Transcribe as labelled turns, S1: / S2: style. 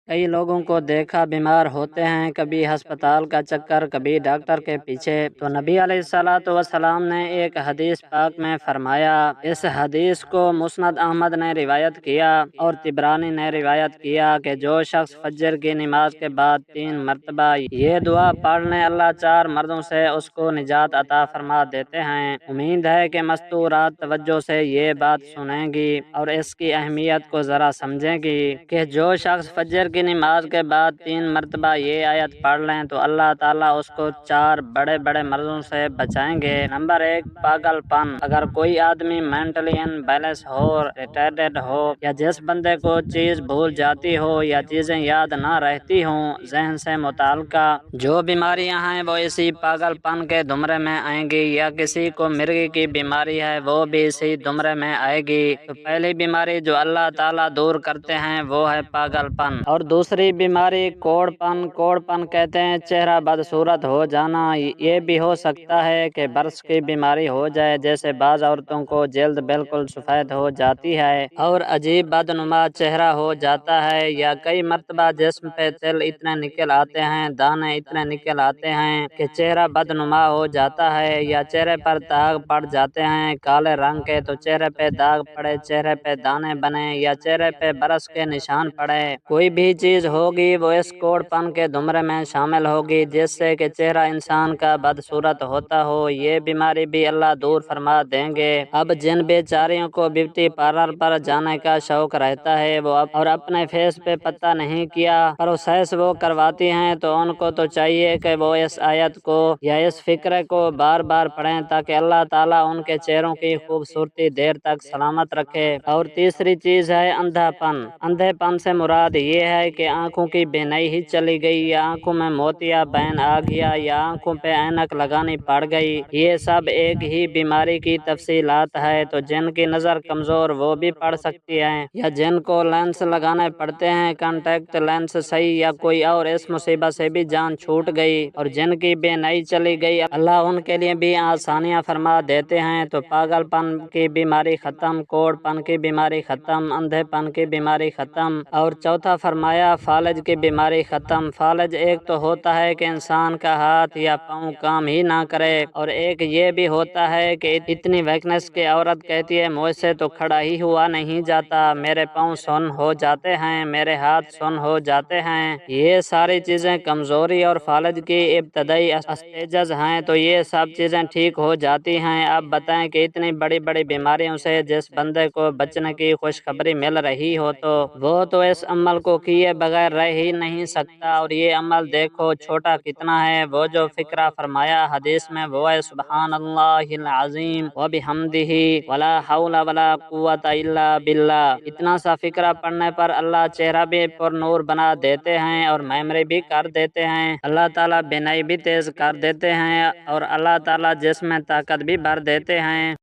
S1: کئی لوگوں کو دیکھا بیمار ہوتے ہیں، کبھی ہسپتال کا چکر، کبھی ڈاکٹر کے پیچھے، تو نبی علیہ الصلوۃ والسلام نے ایک حدیث پاک میں فرمایا، اس حدیث کو مسند احمد نے روایت کیا اور طبرانی نے روایت کیا کہ جو شخص فجر کی نماز کے بعد 3 مرتبہ یہ دعا پڑھ لیں، اللہ 4 مرضوں سے اس کو نجات عطا فرما دیتے ہیں۔ امید ہے کہ مستورات توجہ سے یہ بات سنیں گی اور اس کی اہمیت کو ذرا سمجھیں گی کہ جو شخص فجر کی نماز کے بعد 3 مرتبہ یہ آیت پڑھ لیں تو اللہ تعالیٰ اس کو 4 بڑے بڑے مرضوں سے بچائیں گے۔ نمبر 1، پاگل پن۔ اگر کوئی آدمی مینٹلی ان بیلنس ہو، ریٹارڈڈ ہو، یا جس بندے کو چیز بھول جاتی ہو یا چیزیں یاد نہ رہتی ہوں، ذہن سے متعلقہ جو بیماریاں ہیں وہ اسی پاگل پن کے زمرے میں آئیں گی، یا کسی کو مرگی کی بیماری ہے وہ بھی اسی زمرے میں آئے گی۔ تو پہلی بیماری جو اللہ تعالیٰ دور کرتے ہیں وہ ہے پاگل پن، اور دوسری بیماری کوڑ پن۔ کوڑ پن کہتے ہیں چہرہ بدصورت ہو جانا۔ یہ بھی ہو سکتا ہے کہ برس کی بیماری ہو جائے، جیسے بعض عورتوں کو جلد بالکل سفید ہو جاتی ہے اور عجیب بدنما چہرہ ہو جاتا ہے، یا کئی مرتبہ جسم پہ تل اتنے نکل آتے ہیں، دانے اتنے نکل آتے ہیں کہ چہرہ بدنما ہو جاتا ہے، یا چہرے پر داغ پڑ جاتے ہیں کالے رنگ کے، تو چہرے پہ داغ پڑے، چہرے پہ دانے بنے، یا چہرے پہ برس کے نشان پڑے، کوئی بھی چیز ہوگی وہ اس کوڑ پن کے زمرے میں شامل ہوگی، جس سے کہ چہرہ انسان کا بدصورت ہوتا ہو۔ یہ بیماری بھی اللہ دور فرما دیں گے۔ اب جن بیچاریوں کو بیوٹی پارلر پر جانے کا شوق رہتا ہے وہ اور اپنے فیس پہ پتہ نہیں کیا پروسیس وہ کرواتی ہیں، تو ان کو تو چاہیے کہ وہ اس آیت کو یا اس فقرے کو بار بار پڑھیں تاکہ اللہ تعالیٰ ان کے چہروں کی خوبصورتی دیر تک سلامت رکھے۔ اور تیسری چیز ہے اندھا پن۔ اندھے پن سے مراد یہ ہے کہ آنکھوں کی بینائی ہی چلی گئی، یا آنکھوں میں موتیا بین آ گیا، یا آنکھوں پہ اینک لگانی پڑ گئی۔ یہ سب ایک ہی بیماری کی تفصیلات ہے۔ تو جن کی نظر کمزور وہ بھی پڑھ سکتی ہیں، یا جن کو لینس لگانے پڑتے ہیں، کانٹیکٹ لینس صحیح یا کوئی اور، اس مصیبت سے بھی جان چھوٹ گئی۔ اور جن کی بینائی چلی گئی اللہ ان کے لیے بھی آسانیاں فرما دیتے ہیں۔ تو پاگل پن کی بیماری ختم، کوڑ پن کی بیماری ختم، اندھے پن کی بیماری ختم، اور چوتھا فرمایا فالج کی بیماری ختم۔ فالج ایک تو ہوتا ہے کہ انسان کا ہاتھ یا پاؤں کام ہی نہ کرے، اور ایک یہ بھی ہوتا ہے کہ اتنی ویکنیس کہ عورت کہتی ہے مجھ سے تو کھڑا ہی ہوا نہیں جاتا، میرے پاؤں سن ہو جاتے ہیں، میرے ہاتھ سن ہو جاتے ہیں۔ یہ ساری چیزیں کمزوری اور فالج کی ابتدائی اسٹیجز ہیں، تو یہ سب چیزیں ٹھیک ہو جاتی ہیں۔ اب بتائیں کہ اتنی بڑی بڑی بیماریوں سے جس بندے کو بچنے کی خوشخبری مل رہی ہو تو وہ تو اس عمل کو کیے بغیر رہ ہی نہیں سکتا، اور یہ عمل دیکھو چھوٹا کتنا ہے۔ وہ جو فقرہ فرمایا حدیث میں وہ ہے سبحان اللہ العظیم وبحمدہ ولا حول ولا قوت الا باللہ۔ اتنا سا فقرہ پڑھنے پر اللہ چہرہ بھی پر نور بنا دیتے ہیں، اور میموری بھی کر دیتے ہیں، اللہ تعالیٰ بینائی بھی تیز کر دیتے ہیں، اور اللہ تعالیٰ جسم میں طاقت بھی بھر دیتے ہیں۔